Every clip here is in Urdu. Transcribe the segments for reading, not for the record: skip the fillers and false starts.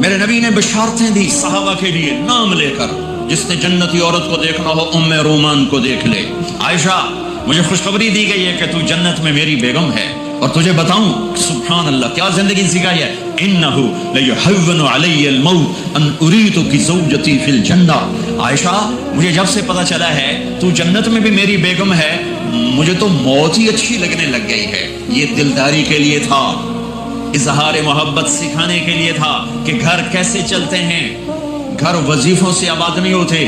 میرے نبی نے بشارتیں دی صحابہ کے لیے نام لے کر، جس نے جنتی عورت کو دیکھنا ہو ام رومان کو دیکھ لے۔ عائشہ مجھے خوشخبری دی گئی ہے کہ تو جنت میں میری بیگم ہے، اور تجھے بتاؤں سبحان اللہ کیا زندگی سکھائی ہے، انہ لیحون علی الموت ان اریتک زوجتی فی الجنہ۔ عائشہ مجھے جب سے پتا چلا ہے تو جنت میں بھی میری بیگم ہے، مجھے تو موت ہی اچھی لگنے لگ گئی ہے۔ یہ دلداری کے لیے تھا، اظہار محبت سکھانے کے لیے تھا کہ گھر کیسے چلتے ہیں۔ گھر وظیفوں سے آباد نہیں ہوتے،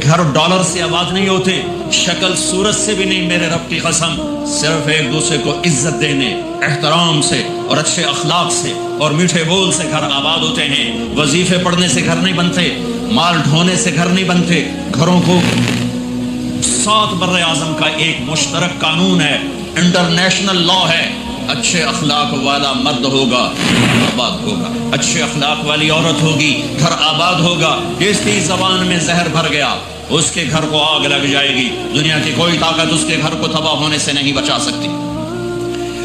گھر ڈالر سے آباد نہیں ہوتے، شکل صورت سے بھی نہیں، میرے رب کی قسم، صرف ایک دوسرے کو عزت دینے، احترام سے اور اچھے اخلاق سے اور میٹھے بول سے گھر آباد ہوتے ہیں۔ وظیفے پڑھنے سے گھر نہیں بنتے، مال ڈھونے سے گھر نہیں بنتے۔ گھروں کو 7 بر اعظم کا ایک مشترک قانون ہے، انٹرنیشنل لا ہے، اچھے اخلاق والا مرد ہوگا آباد ہوگا، اچھے اخلاق والی عورت ہوگی گھر آباد ہوگا۔ جس کی زبان میں زہر بھر گیا اس کے گھر کو آگ لگ جائے گی، دنیا کی کوئی طاقت اس کے گھر کو تباہ ہونے سے نہیں بچا سکتی۔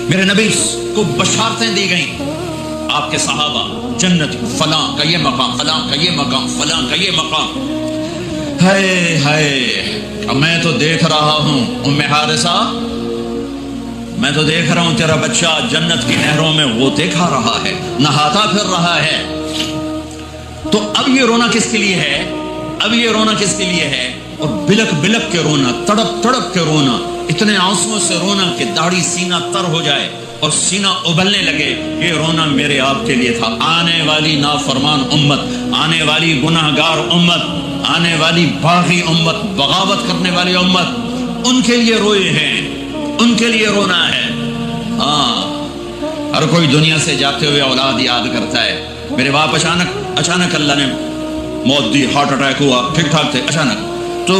میرے نبی کو بشارتیں دی گئیں، آپ کے صحابہ جنت، فلاں کا یہ مقام، فلاں کا یہ مقام، فلاں کا یہ مقام۔ ہائے ہائے، میں تو دیکھ رہا ہوں ام حارثہ، میں تو دیکھ رہا ہوں تیرا بچہ جنت کی نہروں میں غوطے کھا رہا ہے، نہاتا پھر رہا ہے۔ تو اب یہ رونا کس کے لیے ہے؟ اب یہ رونا کس کے لیے ہے؟ اور بلک بلک کے رونا، تڑپ تڑپ کے رونا، اتنے آنسوؤں سے رونا کہ داڑھی سینہ تر ہو جائے اور سینہ ابلنے لگے۔ یہ رونا میرے آپ کے لیے تھا۔ آنے والی نافرمان امت، آنے والی گناہگار امت، آنے والی باغی امت، بغاوت کرنے والی امت، ان کے لیے روئے ہیں، ان کے لیے رونا ہے۔ ہاں، ہر کوئی دنیا سے جاتے ہوئے اولاد یاد کرتا ہے۔ میرے باپ اچانک اللہ نے موت دی، ہارٹ اٹیک ہوا، ٹھیک ٹھاک تھے، اچانک۔ تو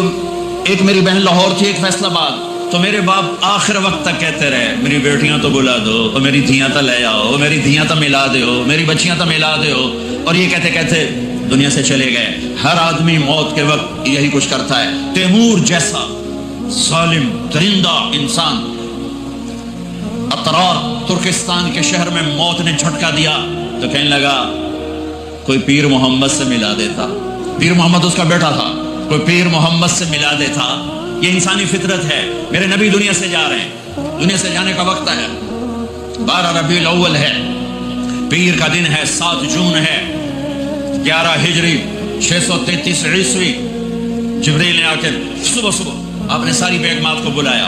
ایک میری بہن لاہور تھی، ایک فیصل آباد، تو میرے باپ آخر وقت تک کہتے رہے میری بیٹیاں تو بلا دو، اور میری دھیاں تو لے آؤ، میری دھیاں تو ملا دو، میری بچیاں تو ملا دو، اور یہ کہتے کہتے دنیا سے چلے گئے۔ ہر آدمی موت کے وقت یہی کچھ کرتا ہے۔ تیمور جیسا ظالم درندہ انسان اطرار ترکستان کے شہر میں موت نے جھٹکا دیا تو کہنے لگا کوئی پیر محمد سے ملا دیتا، پیر محمد اس کا بیٹا تھا، کوئی پیر محمد سے ملا دیتا۔ یہ انسانی فطرت ہے۔ میرے نبی دنیا سے جا رہے ہیں، دنیا سے جانے کا وقت ہے، 12 ربیع الاول ہے، پیر کا دن ہے، 7 جون ہے، 11 ہجری 633 عیسوی۔ جبریل نے آ کے صبح آپ نے ساری بیگمات کو بلایا،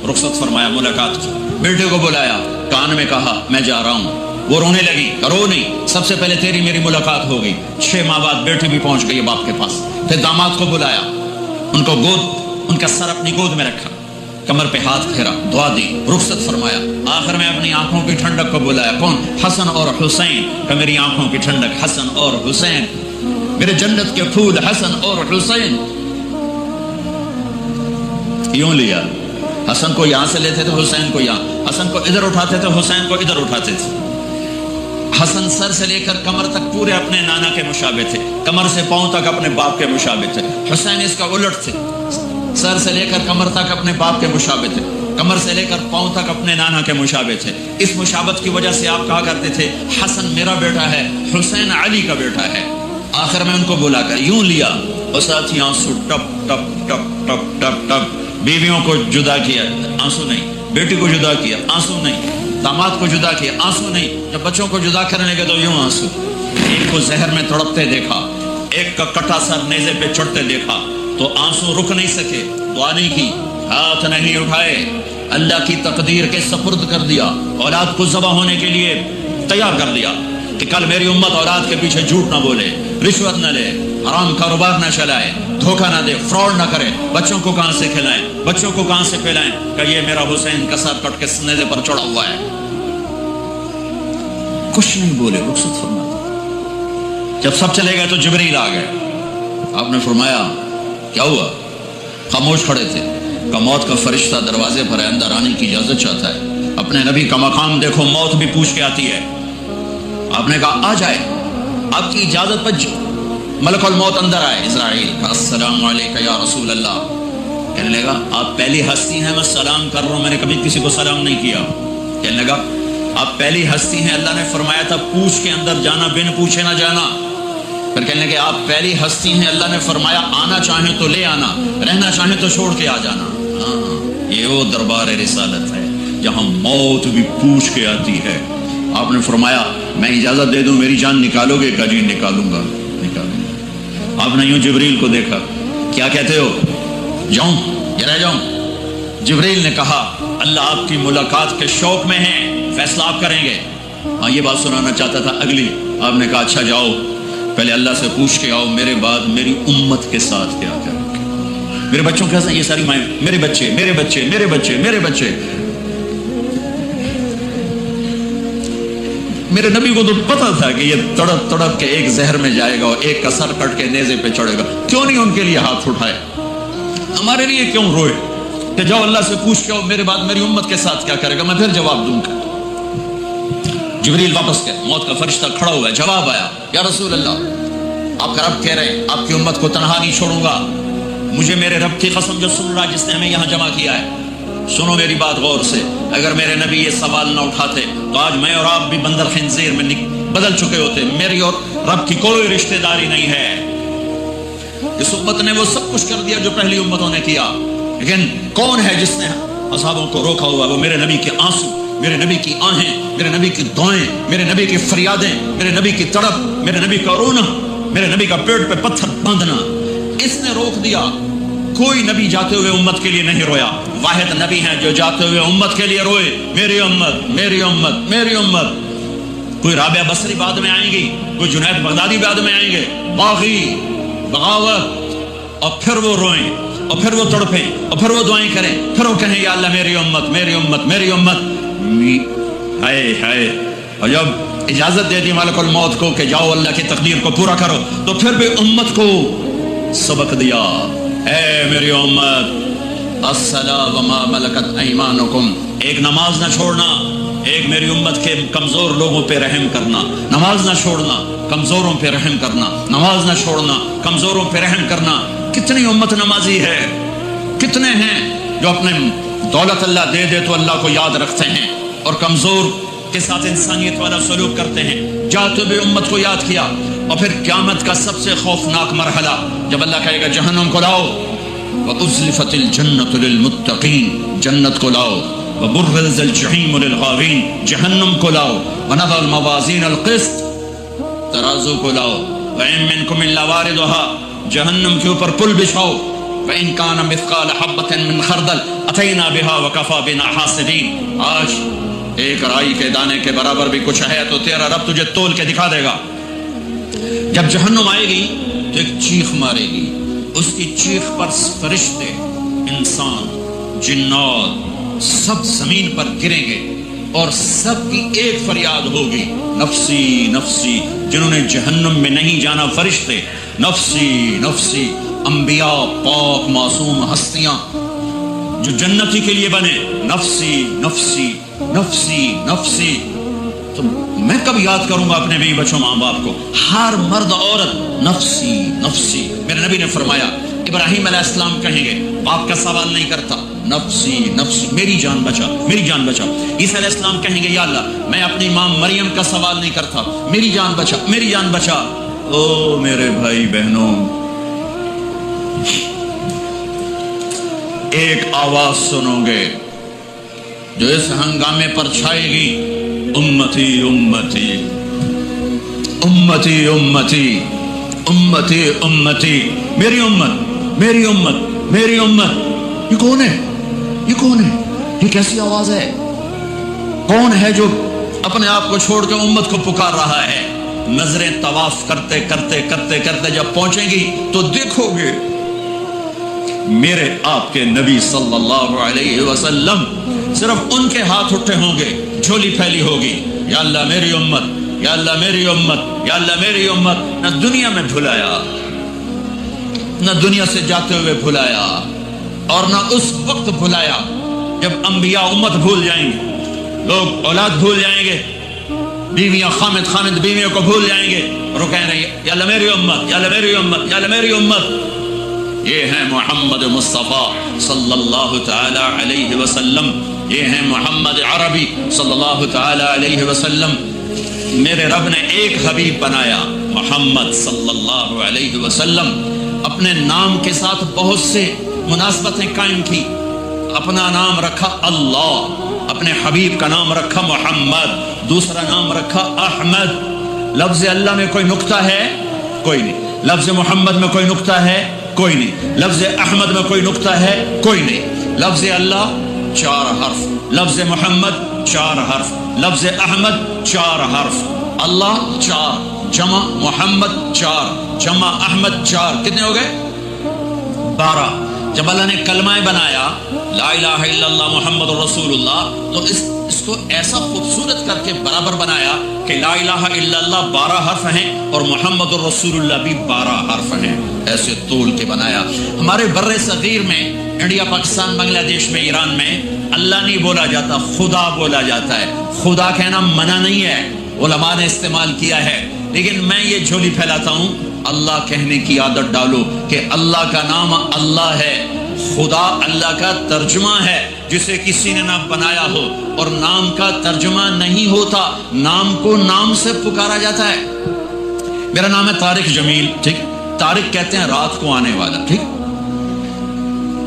رخصت فرمایا، ملاقات کی، بیٹے کو بلایا، کان میں کہا میں جا رہا ہوں۔ وہ رونے لگی، رو نہیں، سب سے پہلے تیری میری ملاقات ہو گئی۔ 6 ماہ بعد بیٹی بھی پہنچ گئی باپ کے پاس۔ پھر داماد کو بلایا، ان کو ان کا سر اپنی گود میں رکھا، کمر پہ ہاتھ پھیرا، دعا دی، رخصت فرمایا۔ آخر میں اپنی آنکھوں کی ٹھنڈک کو بلایا، کون؟ حسن اور حسین، کہ میری آنکھوں کی ٹھنڈک حسن اور حسین، میرے جنت کے پھول حسن اور حسین۔ یوں لیا، حسن کو یہاں سے لیتے تھے، حسین کو یہاں، حسن کو ادھر اٹھاتے تھے، حسین کو ادھر اٹھاتے تھے۔ حسن سر سے لے کر کمر تک پورے اپنے نانا کے مشابہ تھے، کمر سے پاؤں تک اپنے باپ کے مشابہ تھے۔ حسین اس کا الٹ تھے، سر سے لے کر کمر تک اپنے باپ کے مشابہ تھے، کمر سے لے کر پاؤں تک اپنے نانا کے مشابہ تھے۔ اس مشابہت کی وجہ سے آپ کہا کرتے تھے حسن میرا بیٹا ہے، حسین علی کا بیٹا ہے۔ آخر میں ان کو بلا کر یوں لیا، اور ساتھ ہی آنسو ٹپ ٹپ ٹپ ٹپ ٹپ ٹپ۔ بیویوں کو جدا کیا، آنسو نہیں، بیٹی کو جدا کیا، آنسو نہیں، داماد کو جدا کیا، آنسو نہیں، جب بچوں کو جدا کرنے لگے تو یوں آنسو۔ ایک کو زہر میں تڑپتے دیکھا، ایک کا کٹا سر نیزے پہ چڑھتے دیکھا تو آنسو رک نہیں سکے، دعا نہیں کی، ہاتھ نہیں اٹھائے، اللہ کی تقدیر کے سپرد کر دیا، اولاد کو ذبح ہونے کے لیے تیار کر دیا کہ کل میری امت اولاد کے پیچھے جھوٹ نہ بولے، رشوت نہ لے، حرام کاروبار نہ چلائے، دھوکہ نہ دے، فراڈ نہ کرے، بچوں کو کہاں سے کھلائیں، بچوں کو کہاں سے پلائیں، کہ یہ میرا حسین کا سر کٹ کے نیزے پر چڑھا ہوا ہے۔ کچھ نہیں بولے، رخصت فرما دی۔ جب سب چلے گئے تو جبریل آ گئے، آپ نے فرمایا کیا ہوا؟ خاموش کھڑے تھے، کہ موت کا فرشتہ دروازے پر ہے، اندر آنے کی اجازت چاہتا ہے۔ اپنے نبی کا مقام دیکھو، موت بھی پوچھ کے آتی ہے۔ آپ نے کہا آ جائے، آپ کی اجازت پر ملک الموت اندر آئے۔ اسرائیل کا السلام علیکم یا رسول اللہ، کہنے لگا آپ پہلی ہستی ہیں، میں سلام کر رہا ہوں، میں نے کبھی کسی کو سلام نہیں کیا۔ کہنے لگا آپ پہلی ہستی ہیں، اللہ نے فرمایا تھا پوچھ کے اندر جانا، بن پوچھے نہ جانا. پھر کہنے کہ آپ پہلی ہستی ہیں، اللہ نے فرمایا آنا چاہیں تو لے آنا، رہنا چاہیں تو چھوڑ کے آ جانا. ہاں، یہ وہ دربار رسالت ہے جہاں موت بھی پوچھ کے آتی ہے. آپ نے فرمایا میں اجازت دے دوں میری جان نکالو گے؟ کہا جی نکالوں گا. آپ نے یوں جبریل کو دیکھا، کیا کہتے ہو؟ جاؤں یا رہ جاؤں؟ جبریل نے کہا اللہ آپ کی ملاقات کے شوق میں ہیں، فیصلہ آپ کریں گے. ہاں، یہ بات سنانا چاہتا تھا اگلی. آپ نے کہا اچھا جاؤ، پہلے اللہ سے پوچھ کے آؤ میرے بعد میری امت کے ساتھ کیا کریں گے، میرے بچوں کے ساتھ. یہ ساری مائیں، میرے بچے میرے بچے میرے بچے میرے بچے. میرے نبی کو تو پتا تھا کہ یہ تڑپ تڑپ کے ایک زہر میں جائے گا اور ایک کا سر کٹ کے نیزے پہ چڑھے گا. کیوں نہیں ان کے لیے ہاتھ اٹھائے؟ ہمارے لیے کیوں روئے کہ جاؤ اللہ سے پوچھ کے آؤ میرے بعد میری امت کے ساتھ کیا کرے گا، میں پھر جواب دوں گا. جبریل واپس گئے، موت کا فرشتہ کھڑا ہوا ہے. جواب آیا، یا رسول اللہ آپ کا رب کہہ رہے ہیں آپ کی امت کو تنہا نہیں چھوڑوں گا. مجھے میرے رب کی قسم جو سن رہا جس نے ہمیں یہاں جمع کیا ہے، سنو میری بات غور سے. اگر میرے نبی یہ سوال نہ اٹھاتے تو آج میں اور آپ بھی بندر خنزیر میں بدل چکے ہوتے. میری اور رب کی کوئی رشتہ داری نہیں ہے. اس امت نے وہ سب کچھ کر دیا جو پہلی امتوں نے کیا، لیکن کون ہے جس نے اصحابوں کو روکا ہوا؟ وہ میرے نبی کے آنسو، میرے نبی کی آہیں، میرے نبی کی دعائیں، میرے نبی کی فریادیں، میرے نبی کی تڑپ، میرے نبی کا رونا، میرے نبی کا پیٹ پہ پتھر باندھنا. اس نے روک دیا. کوئی نبی جاتے ہوئے امت کے لیے نہیں رویا. واحد نبی ہیں جو جاتے ہوئے امت کے لیے روئے، میری امت میری امت میری امت. کوئی رابعہ بصری بعد میں آئیں گی، کوئی جنید بغدادی بعد میں آئیں گے، باغی بغاوت، اور پھر وہ روئیں اور پھر وہ تڑپیں اور پھر وہ دعائیں کریں، پھر وہ کہیں یا اللہ میری امت میری امت میری امت. ہائے ہائے. اور جب اجازت دے دی ملک الموت کو کہ جاؤ اللہ کی تقدیر کو پورا کرو، تو پھر بھی امت کو سبق دیا، اے میری امت الصلاۃ وما ملکت ایمانکم. ایک نماز نہ چھوڑنا، ایک میری امت کے کمزور لوگوں پہ رحم کرنا. نماز نہ چھوڑنا، کمزوروں پہ رحم کرنا. نماز نہ چھوڑنا، کمزوروں پہ رحم کرنا. کتنی امت نمازی ہے، کتنے ہیں جو اپنے دولت اللہ دے دے تو اللہ کو یاد رکھتے ہیں اور کمزور کے ساتھ انسانیت والا سلوک کرتے ہیں. جاتے ہوئے امت کو یاد کیا. اور پھر قیامت کا سب سے خوفناک مرحلہ جب اللہ کہے گا جہنم کو لاؤ، وَأُزْلِفَتِ الْجَنَّةُ لِلْمُتَّقِينَ، جنت کو لاؤ، وَبُرِّزَ الْجَحِيمُ لِلْغَاوِينَ، جہنم کو لاؤ، وَنَضَعُ الْمَوَازِينَ الْقِسْطَ، ترازو کو لاؤ، وَإِن مِّنكُمْ إِلَّا وَارِدُهَا، جہنم کے اوپر پل بچھاؤ، وَإِن كَانَ مِثْقَالَ حَبَّةٍ مِّنْ خَرْدَلٍ أَتَيْنَا بِهَا وَكَفَىٰ بِنَا حَاسِبِينَ. آج ایک رائی کے دانے کے برابر بھی کچھ ہے تو تیرا رب تجھے تول کے دکھا دے گا. جب جہنم آئے گی تو ایک چیخ مارے گی، اس کی چیخ پر فرشتے، انسان، جنات سب زمین پر گریں گے اور سب کی ایک فریاد ہوگی، نفسی نفسی. جنہوں نے جہنم میں نہیں جانا فرشتے، نفسی نفسی. انبیاء، پاک معصوم ہستیاں جو جنتی کے لیے بنے، نفسی نفسی نفسی نفسی. تو میں کب یاد کروں گا اپنے بیوی بچوں ماں باپ کو؟ ہر مرد عورت نفسی نفسی. میرے نبی نے فرمایا ابراہیم علیہ السلام کہیں گے، باپ کا سوال نہیں کرتا، نفسی نفسی، میری جان بچا میری جان بچا. عیسیٰ علیہ السلام کہیں گے یا اللہ میں اپنی ماں مریم کا سوال نہیں کرتا، میری جان بچا میری جان بچا. او میرے بھائی بہنوں، ایک آواز سنو گے جو اس ہنگامے پر چھائے گی، امتی امتی امتی امتی امتی امتی، میری امت میری امت میری امت. یہ کون ہے؟ یہ کون ہے؟ یہ کیسی آواز ہے؟ کون ہے جو اپنے آپ کو چھوڑ کے امت کو پکار رہا ہے؟ نظریں طواف کرتے کرتے کرتے کرتے جب پہنچیں گی تو دیکھو گے میرے آپ کے نبی صلی اللہ علیہ وسلم، صرف ان کے ہاتھ اٹھے ہوں گے، جھولی پھیلی ہوگی، یا اللہ میری امت یا اللہ میری امت یا اللہ میری امت. نہ دنیا میں بھلایا، نہ دنیا سے جاتے ہوئے بھلایا، اور نہ اس وقت بھلایا جب انبیاء امت بھول جائیں گے، لوگ اولاد بھول جائیں گے، بیویاں خامد خامد بیویوں کو بھول جائیں گے، اور وہ کہہ رہے ہیں یا اللہ میری امت یا اللہ میری امت یا اللہ میری امت. یہ ہے محمد مصطفیٰ صلی اللہ تعالی علیہ وسلم. یہ ہیں محمد عربی صلی اللہ تعالی علیہ وسلم. میرے رب نے ایک حبیب بنایا محمد صلی اللہ علیہ وسلم. اپنے نام کے ساتھ بہت سے مناسبتیں قائم کی. اپنا نام رکھا اللہ، اپنے حبیب کا نام رکھا محمد، دوسرا نام رکھا احمد. لفظ اللہ میں کوئی نقطہ ہے؟ کوئی نہیں. لفظ محمد میں کوئی نقطہ ہے؟ کوئی نہیں. لفظ احمد میں کوئی نقطہ ہے؟ کوئی نہیں. لفظ اللہ 4 حرف، لفظ محمد 4 حرف، لفظ احمد 4 حرف. اللہ 4 جمع محمد 4 جمع احمد 4، کتنے ہو گئے؟ 12. جب اللہ نے کلمہ بنایا لا الہ الا اللہ محمد رسول اللہ، تو اس کو ایسا خوبصورت کر کے برابر بنایا کہ لا الہ الا اللہ 12 حرف ہیں اور محمد رسول اللہ بھی 12 حرف ہیں. ایسے طول کے بنایا. ہمارے بر صغیر میں، انڈیا، پاکستان، بنگلہ دیش میں، ایران میں اللہ نہیں بولا جاتا، خدا بولا جاتا ہے. خدا کہنا منع نہیں ہے، علماء نے استعمال کیا ہے، لیکن میں یہ جھولی پھیلاتا ہوں اللہ کہنے کی عادت ڈالو کہ اللہ کا نام اللہ ہے. خدا اللہ کا ترجمہ ہے جسے کسی نے نہ بنایا ہو، اور نام کا ترجمہ نہیں ہوتا، نام کو نام سے پکارا جاتا ہے. میرا نام ہے طارق جمیل، ٹھیک. طارق کہتے ہیں رات کو آنے والا، ٹھیک.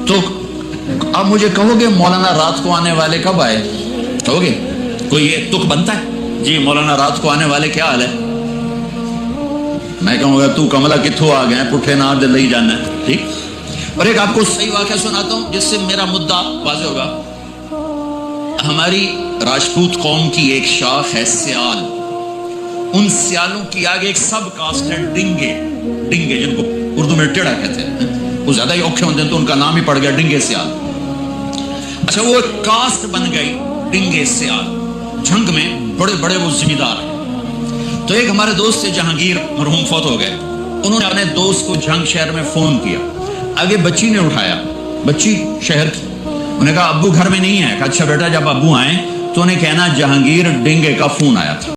تو اب مجھے کہو گے مولانا رات کو آنے والے کب آئے؟ کہو گے کوئی یہ تک بنتا ہے جی مولانا رات کو آنے والے کیا حال ہے؟ میں کہوں گا تو کملا کتھوں آ گئے پٹھے نہ دل ہی جانا ہے، ٹھیک. اور ایک آپ کو صحیح واقعہ سناتا ہوں جس سے میرا مدعا واضح ہوگا. ہماری راجپوت قوم کی ایک شاخ ہے سیال. ان سیالوں کی آگے ایک سب کاسٹ ہے ڈنگے. ڈنگے جن کو اردو میں ٹیڑا کہتے ہیں، وہ زیادہ ہی اوکھے ہوتے ہیں تو ان کا نام ہی پڑ گیا ڈنگے سیال. اچھا، وہ ایک کاسٹ بن گئی ڈنگے سیال. جنگ میں بڑے بڑے وہ ذمہ دار ہیں. تو ایک ہمارے دوست سے جہانگیر مرحوم فوت ہو گئے. انہوں نے اپنے دوست کو جھنگ شہر میں فون کیا. آگے بچی نے اٹھایا، بچی شہر کی. انہوں نے کہا ابو گھر میں نہیں ہے. کہا اچھا بیٹا، جب ابو آئیں تو انہیں کہنا جہانگیر ڈنگے کا فون آیا تھا.